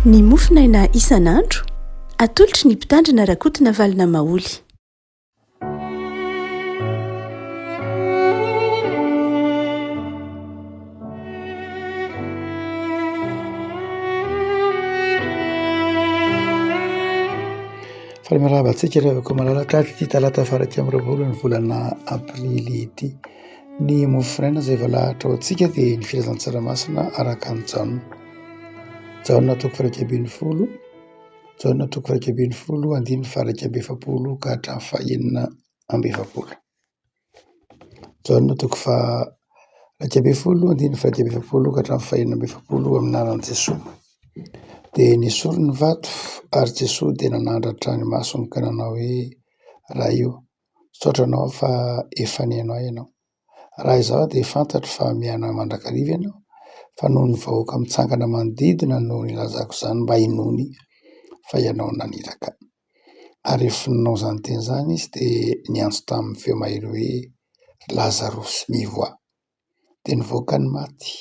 Ny mofinaina isan'andro atolotry ny mpitandrina rakotina valina maoly. Fahamaraba-tsika rehefa malalaka ity talata faraika amby roapolo ny volana aprily ity. Ny mofinaina izay voalahatra ao antsika dia ny filazan-tsaramaso araka ny jaona toko faraika ambin'ny folo, jaona toko faraika ambin'ny folo, andiny faraika amby efapolo ka hatramin'ny fahaenina amby efapolo. Jaona toko faraika amby folo, andiny faraika amby efapolo ka hatramin'ny fahaenina amby efapolo amin'ny anaran'i Jesoa. Dia nisolo ny vato ary Jesoa dia nanandratra ny masony ka nanao hoe: raha io, saotra anao fa efa nenao ianao. Raha izao dia fantatro fa mihaina mandrakariva ianao, fa noho ny vahoaka mitsangana manodidina no nilazako izany mba hinony fa ianao naniraka. Ary rehefa nanao izany teny izany izy dia niantso tamin'ny feo mahery hoe: Lazarosy mivoa. Dia nivoaka ny maty,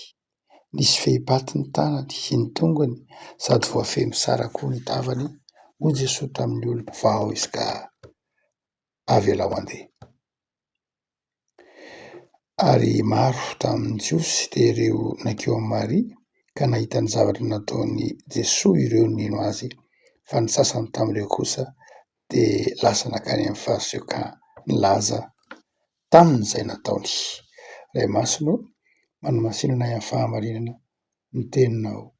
nisy fehi-paty ny tanany sy ny tongony sady voafehy tsara koa ny tavany hoy Jesoa tamin'ny olom-pivao izy ka avela ho andeha. Ary maro tamin'ny Jiosy dia ireo nankeo amin'ny Maria ka nahita ny zavatra nataony Jesoa ireo nino azy, fa ny sasany tamin'ireo kosa dia lasa nakany amin'ny farisehoka nilaza tamin'izay nataony. Ray Masino, manomasinana amin'ny fahamarinana ny teninao,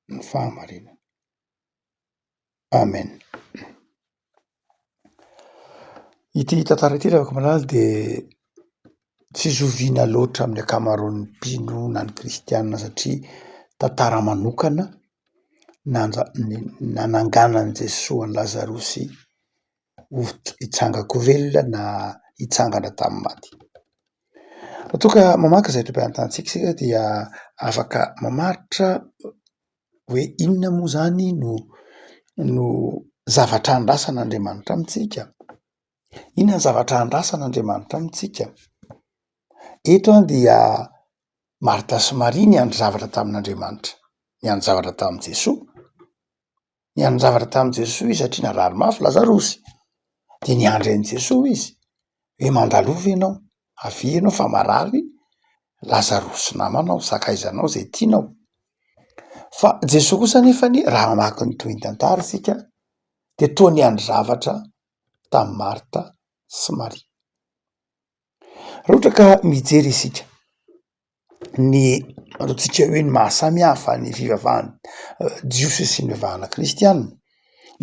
ny fahamarinana. Amen. Ity tantara ity rehefa malala dia tsy zoviana loatra amin'ny ankamaroan'ny mpino na ny kristianina satria tantara manokana nananganan'i Jesoa an'i Lazarosy hitsangako velona na hitsangana tamin'ny maty. Raha toa ka mamaky izay trapean-tantsika isika dia afaka mamaritra hoe inona moa izany no zavatra andrasan'Andriamanitra amintsika. Inona ny zavatra andrasan'Andriamanitra amintsika? Eto dia Marta sy Maria niandry zavatra tamin'Andriamanitra, niandry zavatra tamin'i Jesoa. Niandry zavatra tamin'i Jesoa izy satria narary mafy Lazarosy. Dia niandry an'i Jesoa izy hoe: mandalova ianao, avy ianao fa marary Lazarosy namanao, sakaizanao izay tianao. Fa Jesoa kosa nefany raha mamaky ny toy ny tantara isika dia toa niandry zavatra tamin'i Marta sy Maria. Raha ohatra ka mijery isika ny ataontsika hoe ny mahasamihafa ny fivavahana jiosy sy ny fivavahana kristianina,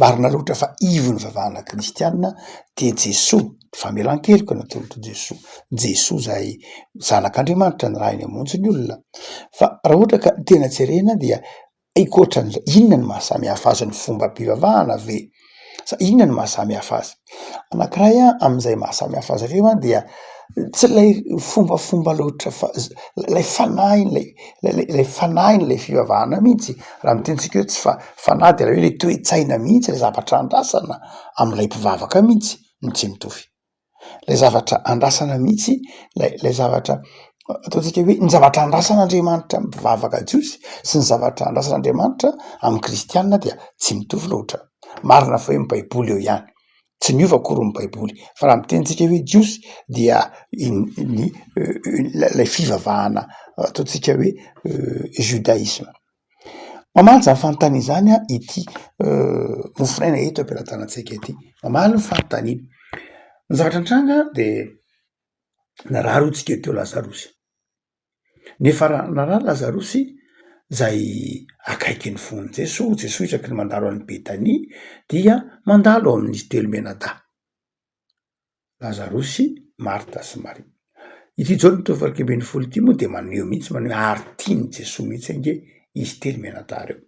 marina loatra fa ivo ny fivavahana kristianina dia Jesoa, famelan-keloka ny atolotr'i Jesoa. Jesoa izay zanak'Andriamanitra ny raha eny hamonjy ny olona. Fa raha ohatra ka tena jerena dia ankoatran'izay, inona ny mahasamihafa azy ny fomba-pivavahana ve? Sa inona ny mahasamihafa azy? Anankiray amin'izay mahasamihafa azy ireo dia tsy ilay fombafomba loatra fa ilay fanahy, ilay fanahy ilay fivavahana mihitsy. Raha mitentsika hoe tsy fanahy dia ilay hoe ilay toe-tsaina mihitsy, ilay zavatra andrasana amin'ilay mpivavaka mihitsy no tsy mitovy. Ilay zavatra andrasana mihitsy, ilay zavatra ataontsika hoe ny zavatra andrasan'Andriamanitra amin'ny mpivavaka jiosy sy ny zavatra andrasan'Andriamanitra amin'ny kristianina dia tsy mitovy loatra. Marina fa hoe ny baiboly eo ihany, tsy niova akory ny baiboly, fa raha mitentsika hoe jiosy dia ilay fivavahana ataontsika hoe judaisme. Mamaly izany fanontaniana izany ity mofinaina eto ampelantanantsika ity. Mamaly ny fanontaniana. Ny zavatra nitranga dia narary hotsika teo Lazarosy. Nefa narary Lazarosy izay akaiky ny fon'i Jesoa. Jesoa isaky ny mandalo any Betania dia mandalo amin'izy telo menada, Lazarosy, Marta sy Maria. Ity jaona toko faha 12 ity moa dia maneho mihitsy, maneho ary tiany Jesoa mihitsy ange izy telo menada reo.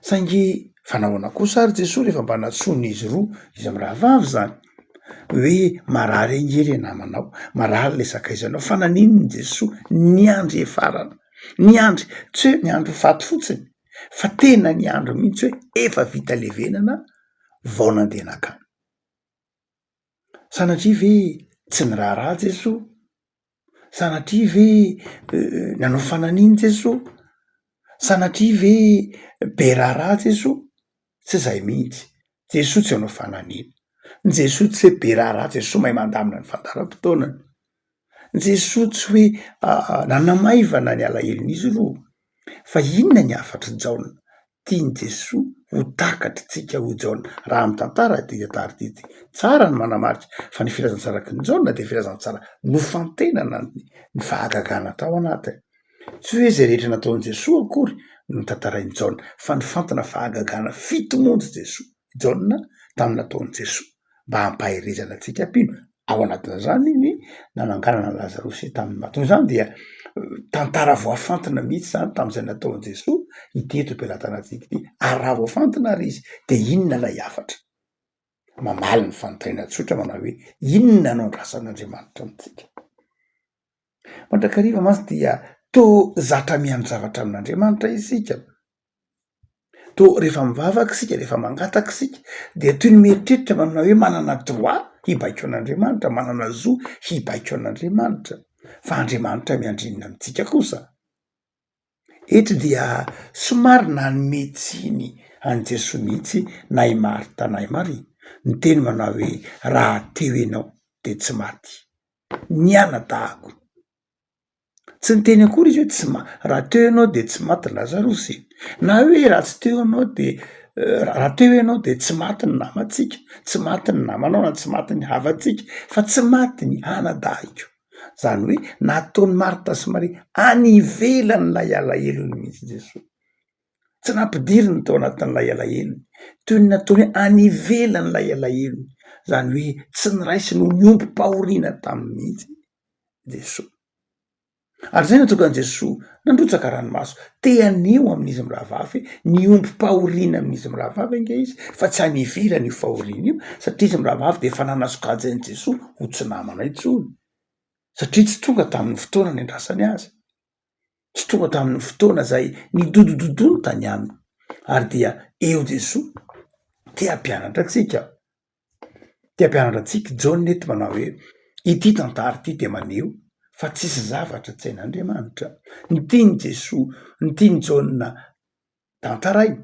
Saingy fanahoana kosa ary Jesoa rehefa mba natsoina izy roa, izy amin'ny rahavavy izany, hoe marary angery namanao, marary ilay sakaizanao. Fa naninona Jesoa? Niandry efarana, niandry, tsy hoe niandry faty fotsiny, fa tena niandry mihitsy hoe efa vita levenana vao nandeha nakany. Sanatria ve tsy niraharaha Jesoa? Sanatria ve nanao fanahiniana Jesoa? sanatria ve be raharaha Jesosy? Tsy izay mihitsy. Jesosy tsy hanao fananiana. Jesosy tsy hoe be raharaha Jesosy mahay mandamina ny fandaharam-potoanany. Jesosy tsy hoe nanamaivana ny alahelon'izy ro fa inona ny afatra jaona tiany Jesosy ho takatritsika ho jaona raha amy tantara ty tary ty tsara ny manamarika fa ny filazantsaraky ny jaona de filazantsara nofantenana ny fahagagana tao anatiny. Tsy hoe zay rehetra nataony Jesosy akory no tantarainy jaona fa ny fantana fahagagana fitomonjy Jesosy jaona taminy nataony Jesosy mba hampaherezana atsika mpino ao anatin'izany ny nananganana Lazarosy tamin'ny maty. Noho izany dia tantara voafantina mihitsy zany tam'izay nataony Jesosy ity eto am-pelatanatsika ity ary raha voafantina ary izy de inona lay afatra? Mamaly ny fanontaniana tsotra manao hoe inona no andrasan'Andriamanitra amitsika? Mandrakariva mantsy dia to zatra miandry zavatra amin'Andriamanitra isika. To rehefa mivavaka sika, rehefa mangataka sika de toy ny mieritreritra manao hoe manana droit hibaiko an'Andriamanitra, manana zo hibaiko an'Andriamanitra. Fa Andriamanitra miandrinina amitsika kosa. Eto dia somary nanome tsiny any Jesosy mihitsy nahy Marta nahy Maria. Ny teny manao hoe raha teo ianao de tsy maty. Niana dahako. Tsy niteny akory izy hoe tsy raha teo ianao de tsy maty Lazarosy. Na hoe raha tsy teo ianao de raha teo ianao de tsy maty ny namatsika, tsy maty ny namanao na tsy maty ny havatsika, fa tsy maty ny anadahiko. Zany hoe nataony Marta sy Maria any ivelany lay alahelony mihitsy Jesosy. Tsy nampidiriny tao anatin'lay alahelony, toy ny nataony hoe any ivelany lay alahelony. Zany hoe tsy niraisy no niomby-pahoriana taminy mihitsy Jesosy. Ary zay natonga an Jesosy nandrotsaka ranomaso te aneo amin'izy mirahavavy niomby-pahoriana amin'izy mirahavavy ange izy fa tsy any ivelany io fahoriana io satria izy mirahavavy de efa nanasokajany Jesosy ho tsy namana intsony. Satria tsy tonga tamin'ny fotoana ny andrasany azy. Tsy tonga tamin'ny fotoana zay nidodododony tany aminy. Ary dia eo Jesosy te hampianatra atsika. Te hampianatra atsika Jaona eto manao hoe ity tantara ity de maneho fa tsisy zavatra tsy hain'Andriamanitra. Ny tiany Jesosy, ny tiany Jaona tantarainy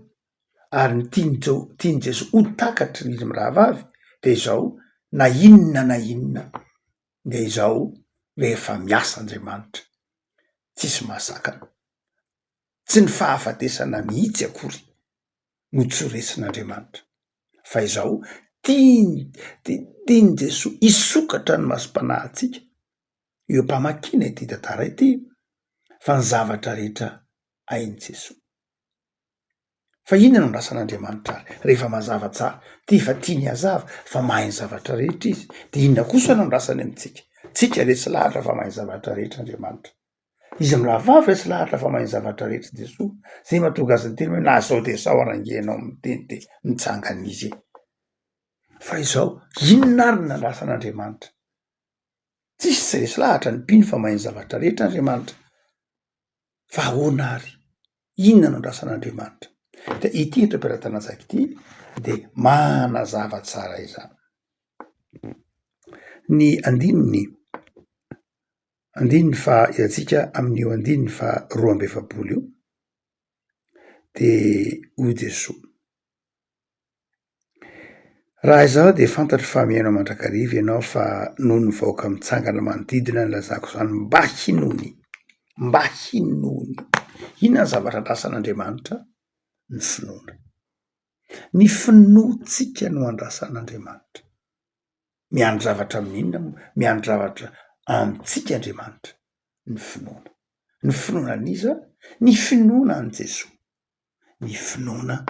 ary ny tiany Jesosy ho takatry izy mirahavavy de izao na inona de izao rehefa miasa Andriamanitra tsisy mahasakana. Tsy ny fahafatesana mihitsy akory no tsoresin'Andriamanitra fa izao tiany Jesosy isokatra ny masom-panahintsika eo mpamakina ity tantara ity fa ny zavatra rehetra hainy Jesosy. Fa inona no andrasan'Andriamanitra ary rehefa mazava tsara ty fa tiany hazava fa mahay ny zavatra rehetra izy de inona kosa no andrasany amitsika? Tsika resy lahatra fa mahay zavatra rehetra Andriamanitra. Izy mirahavavy resy lahatra fa mahay zavatra rehetra Jesosy. Zay mahatonga azy ny teny hoe na zao de zao arangenao miteny de mitsangan'izy. Fa izao inona ary ny andrasan'Andriamanitra? Tsisy tsy resy lahatra ny mpino fa mahay zavatra rehetra Andriamanitra. Fa ahoana ary? Inona no andrasan'Andriamanitra? De ity eto am-pelatanantsika ity de manazava tsara izany. Ny andininy fa iatsika amin'io andininy fa 12 io de hoy Jesosy: raha izao de fantatro fa mihaino mandrakariva ianao fa noho ny vahoaka mitsangana manodidina ny lazako zany mba hinony. Inona ny zavatra andrasan'Andriamanitra? Ny finoana. Ny finoantsika no andrasan'Andriamanitra. Miandry zavatra amin'inona? Miandry zavatra amitsika Andriamanitra. Ny finoana. Ny finoana an'iza? Ny finoana an' Jesosy. Ny finoana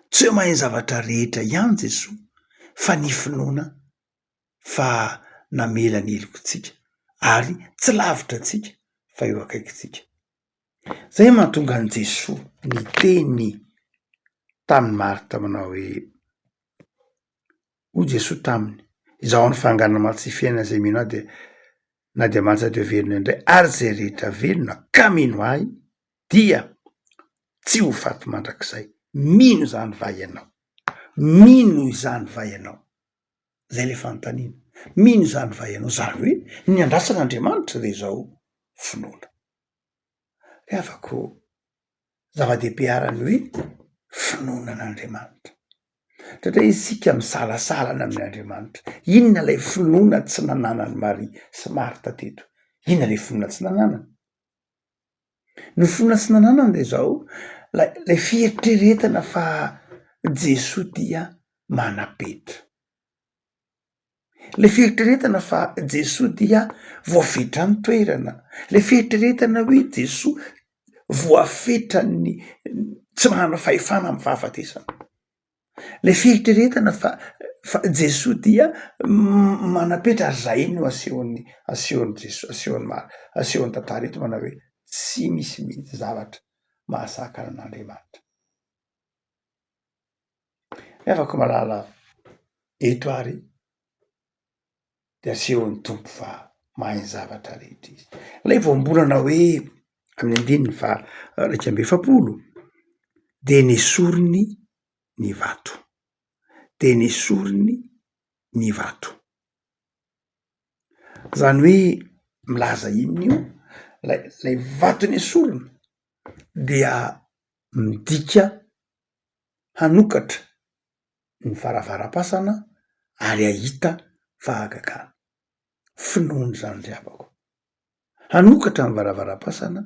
tsy hoe mahay zavatra rehetra ihany Jesosy fa ny finoana fa namela ny helokontsika ary tsy lavitra atsika fa eo akaikitsika. Zay mahatonga an Jesosy ny teny tamin'ny Marta manao hoe hoy Jesosy taminy: izaho ny fanganana matsy fiainana zay mino ahy de na dia matsy de velona indray ary zay rehetra velona ka mino ahy dia tsy ho faty mandrakizay. Mino izany va ianao? Mino izany va ianao? Zay le fanontaniana. Mino izany va ianao? Zany hoe ny andrasan'Andriamanitra de zao finoana. Re avako zava-dehibe arany hoe finoanan'Andriamanitra. Satria isika misalasalana amin'Andriamanitra. Inona lay finoana tsy nananany Maria sy Marta teto? Inona lay finoana tsy nananany? Ny finoana tsy nananany de zao lay fieritreretana fa Jesosy dia manapetra. Le fieritreretana fa Jesosy dia voafetra ny toerana. Le fieritreretana hoe Jesosy voafetra ny tsy manana fahefana amin'ny fahafatesana. Le fieritreretana fa Jesosy dia manapetra ary zay no asehony Jesosy, asehony tantara eto manao hoe tsy misy mihitsy zavatra mahasakana an'Andriamanitra. Afaka malala eto ary de asehon'ny tompo fa mahay ny zavatra rehetra izy. Lay voambolana hoe amin'ny andininy fa 2:7 de nesoriny ny vato, de nesoriny ny vato. Zany hoe milaza inona io? Lay vato nesorina dia midika hanokatra ny varavaram-pasana ary ahita fahagagana. Finoany zany dravako. Hanokatra ny varavaram-pasana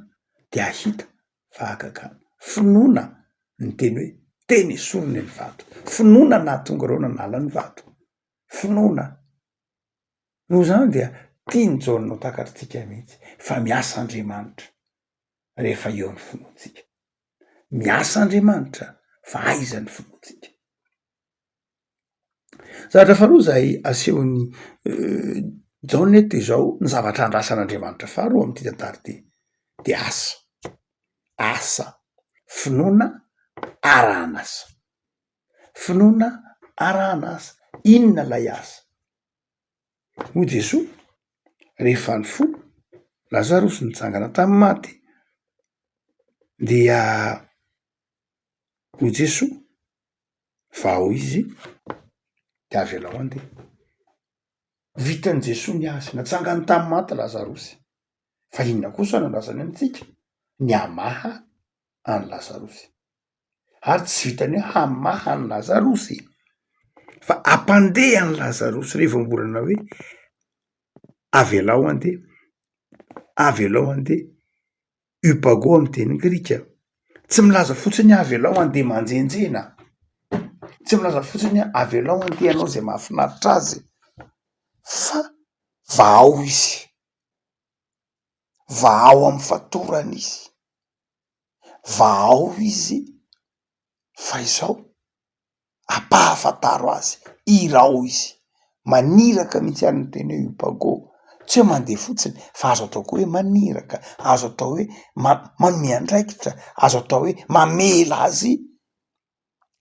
de ahita fahagagana. Finoana ny teny hoe teny esoriny ny vato. Finoana nahatonga reo nanala ny vato. Finoana. Noho zany dia tiany Jaona ho takatritsika mihitsy fa miasa Andriamanitra rehefa eo amin'ny finoantsika. Miasa Andriamanitra fa aiza ny finoantsika. Zavatra faharoa zay asehony Jaona eto de zao ny zavatra andrasan'Andriamanitra faharoa am'ty tantara ty de asa. Asa, finoana, arahan'asa. Finoana, arahan'asa. Inona lay asa? Hoy Jesosy rehefa nifoha Lazarosy nitsangana tamy maty dia hoy Jesosy vao izy de avelao andeha. Vitan'i Jesosy ny asa. Natsangany tamy maty Lazarosy. Fa inona kosa nandrasany amitsika? Ny hamaha any Lazarosy. Ary tsy vitany hoe hamaha any Lazarosy fa ampandeha any Lazarosy. Re voambolana hoe avelao andeha, avelao andeha, upago amy teny grika. Tsy milaza fotsiny avelao andeha manjenjena. Tsy milaza fotsiny avelao andeha anao zay mahafinaritra azy. Fa vao izy, vao amy fatorany izy, vao izy fa izao ampahafantaro azy, irao izy, maniraka mihitsy any ny teny hoe upago. Tsy hoe mandeha fotsiny fa azo atao koa hoe maniraka, azo atao hoe manome andraikitra, azo atao hoe mamela azy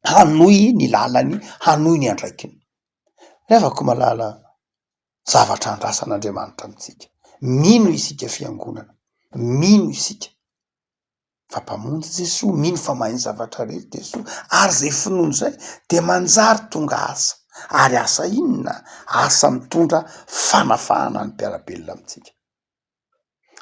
hanohy ny lalany, hanohy ny andraikiny. Afaka malala zavatra andrasan'Andriamanitra amitsika. Mino isika fiangonana, mino isika fa mpamonjy Jesosy, mino fa mahay ny zavatra rehetra Jesosy, ary zay finoany zay de manjary tonga asa. Ary asa inona? Asa mitondra fanafahana ny mpiarabelona amitsika.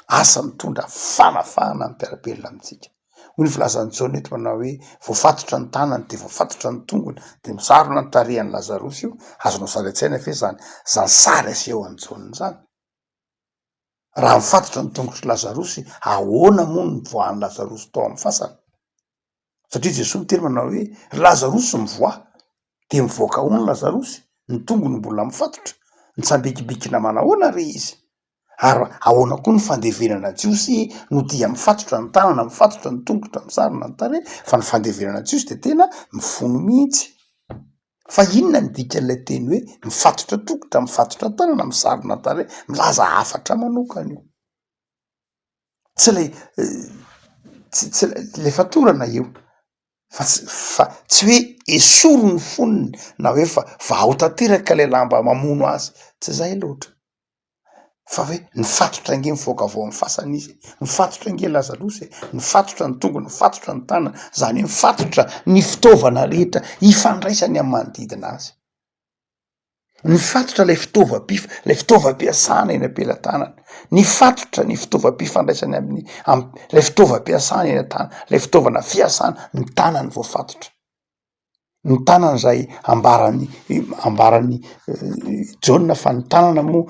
Asa mitondra fanafahana ny mpiarabelona amitsika. Hoy ny filazan'ny Jaona eto manao hoe voafatotra ny tanany de voafatotra ny tongony de misarona ny tarehan'ny Lazarosy io. Azonao sary an-tsaina fe zany sary aseho an'ny Jaona zany. Raha mifatotra ny tongotry Lazarosy, ahoana moa ny voahan'ny Lazarosy tao amin'ny fasana? Satria Jesosy miteny manao hoe Lazarosy mivoa de mivoaka hono Lazarosy, ny tongony mbola mifatotra, nitsambikibikina manahoana re izy? Ary ahoana koa ny fandevenana Jiosy no dia mifatotra ny tanana, mifatotra ny tongotra, misarona ny tarehy, fa ny fandevenana Jiosy de tena mifono mihitsy. Fa inona ny dikan'ilay teny hoe mifatotra tongotra, mifatotra tanana, misarona tarehy, milaza hafatra manokana io. Tsy le fatorana io. Fa tsy hoe esoro ny fonony na hoe fa vao tanteraka le lamba mamono azy. Tsy zay loatra. Fa hoe nifatotra nge mivoaka avao amin'ny fasana izy, nifatotra nge Lazarosy, nifatotra ny tongony, nifatotra ny tanana, zany hoe nifatotra ny fitaovana rehetra ifandraisany amin'ny manodidina azy. Ny fatotra lay fitaovam-piasana eny am-pelantanana, ny fatotra ny fitaovam-pifandraisany lay fitaovam-piasana eny an-tana, lay fitaovana fiasana, ny tanany vao fatotra. Ny tanana zay ambarany Jaona fa ny tanana moa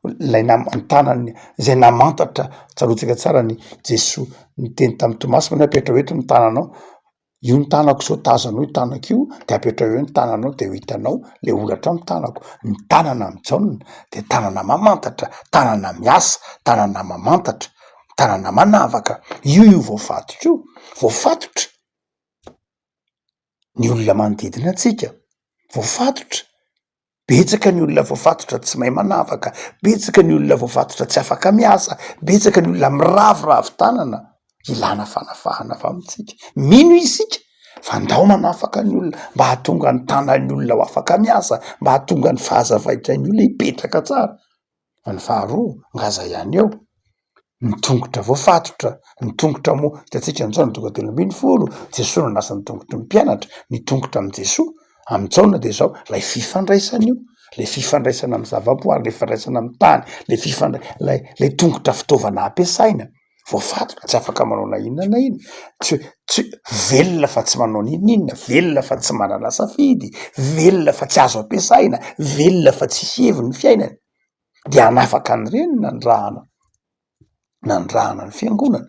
ny tanany zay namantatra tsarotsika tsara ny Jesoa niteny tamy Tomasy hoe apetra eto ny tananao, io ny tanako zao tazanao io tanako io de apetra eo ny tananao de ho hitanao le olatra amy tanako. Ny tanana amy Jaona de tanana mamantatra, tanana miasa, tanana mamantatra, tanana manavaka. Io voafatotra io, voafatotra ny olona manodidina antsika, voafatotra. Betsaka ny olona voafatotra tsy mahay manavaka, betsaka ny olona voafatotra tsy afaka miasa, betsaka ny olona miravoravo tanana. Ilana fanafahana avy amitsika. Mino isika fa andao manafaka ny olona mba hahatonga ny tanan'ny olona ho afaka miasa, mba hahatonga ny fahazavaitran'ny olona hipetraka tsara. Fa ny faharoa, ngaza ihany eo, ny tongotra voafatotra, ny tongotra moa hitantsika ny Jaona tonga telo ambin'ny folo, Jesoa no lasa ny tongotry ny mpianatra, ny tongotra amy Jesoa amy Jaona de zao lay fifandraisana io, le fifandraisana amy zavaboary, le fifandraisana amy tany, le tongotra fitaovana ampiasaina, voafatotra tsy afaka manao na inona na inona, tsy velona fa tsy manao n'inona, velona fa tsy manana safidy, velona fa tsy azo ampiasaina, velona fa tsy heviny ny fiainany, de hanafaka an'ireny nandrahana ny fiangonana,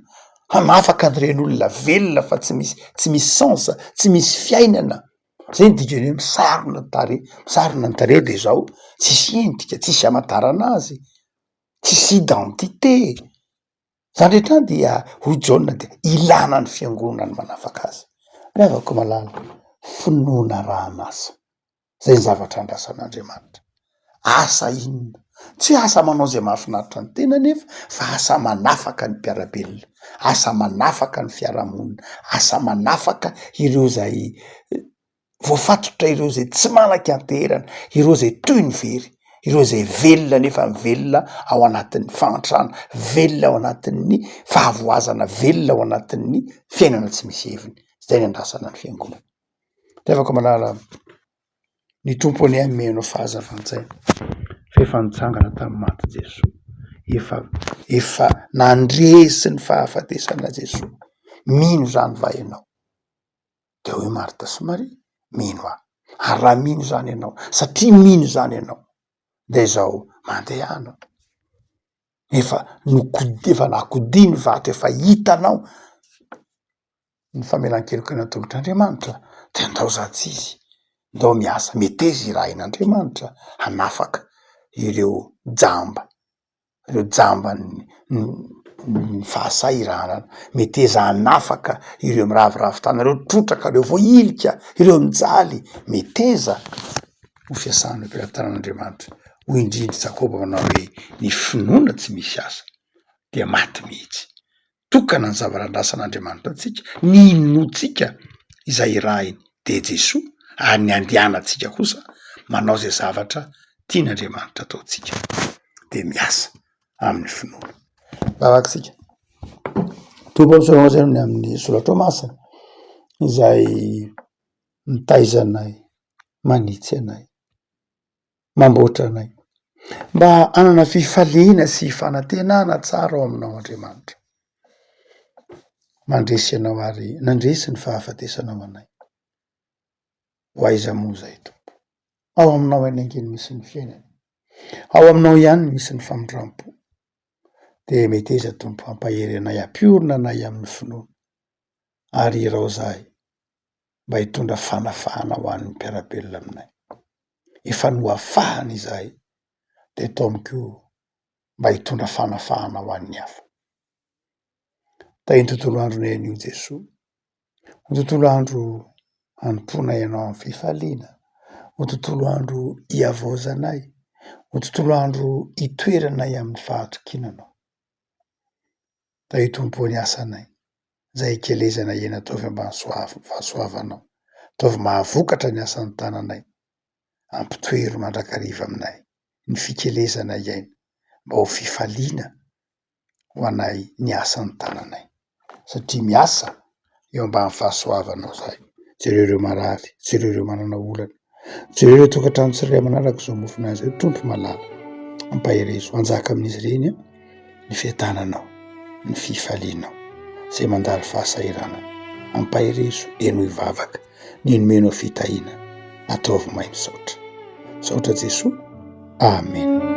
hanafaka an'ireny olona velona fa tsy misy sens, tsy misy fiainana. Zay ny dikany hoe misarona ny tare de zao tsisy endrika, tsisy amantarana azy, tsisy identité. Zany rehetra dia hoy Jaona de ilana ny fiangonana ny manafaka azy. Ravako malala, finoana rahan'asa, zay ny zavatra andrasan'Andriamanitra. Asa inona? Tsy asa manao zay mahafinaritra ny tena nefa, fa asa manafaka ny mpiarabelona, asa manafaka ny fiarahamonina, asa manafaka ireo zay voafatotra, ireo zay tsy malaky anterana, ireo zay toy ny very, ireo zay velona nefa velona ao anatin'ny fantrana, velona ao anatin'ny fahavoazana, velona ao anatin'ny fiainana tsy misy heviny. Zay ny andrasana ny fiangonana. Revako malala, ny tompony ameno fahazavantsaina fefa nitsangana tamy maty Jesoa, efa nandresy ny fahafatesana Jesoa. Mino zany va ianao? De hoe Marta sy Maria, mino aho. Ary raha mino zany ianao, satria mino zany ianao, de zao mandeha anao. Efa nahakodiny vato, efa hitanao ny famelan-keloka ny an-tongotr'Andriamanitra, de andao zatsy izy, ndao miasa, meteza irahin'Andriamanitra hanafaka ireo jamba ny fahasahiranana, meteza hanafaka ireo miravoravo tana, ireo trotraka, ireo voailika, ireo mijaly, meteza ho fiasana am-pelantanan'Andriamanitra. Hoy indrindry Jakoba manao hoe ny finoana tsy misy asa dia maty mihitsy. Tokana ny zavarandrasan'Andriamanitra antsika, ny inotsika izay irahiny de Jesoa, ary ny andianatsika kosa manao zay zavatra tian'Andriamanitra ataotsika, de miasa amin'ny finoana. Vavatsika tombo am'zay amin'ny solatra masina izay mitaiza anay, manitsy anay, mamboatra anay, mba hanana fifaliana sy fanantenana tsara ao aminao Andriamanitra. Mandresy anao ary nandresy ny fahafatesanao anay. Ho aiza moa zay tompo? Ao aminao eny angeny misy ny fiainana, ao aminao ihany misy ny famindrampo. De meteza tompo hampahery anay, ampiorina anay amin'ny finoana, ary irao zahay mba hitondra fanafahana ho an'ny mpiarabelona aminay. Efa noafahany izahay, de atao amiko mba hitondra fanafahana ho an'ny hafa. Tay tontolo andronay anio Jesoa, ho tontolo andro hanomponay ianao amin'ny fifaliana, ho tontolo andro hiavozanay, ho tontolo andro hitoeranay amin'ny fahatokinanao. Tay tompo ny asanay, zay kelezana ena ataovy ambany fahasoavanao, ataovy mahavokatra ny asan'ny tananay, ampitoero mandrakariva aminay ny fikelezana iaina, mba ho fifaliana ho anay ny asan'ny tananay, satria miasa eo ambany fahasoavanao zahay. Jereo marary, jereo manana olana, jereo ireo tokantrano tsirairay manaraka izao mofinazy io tompy malala ampaherezo anjaka amin'izy ireny ny fiadananao ny fifalianao zay mandalo fahasahiranana ampaherezo eno ivavaka ny nomenao fitahiana ataovy mahay misaotra saotra Jesoa amen.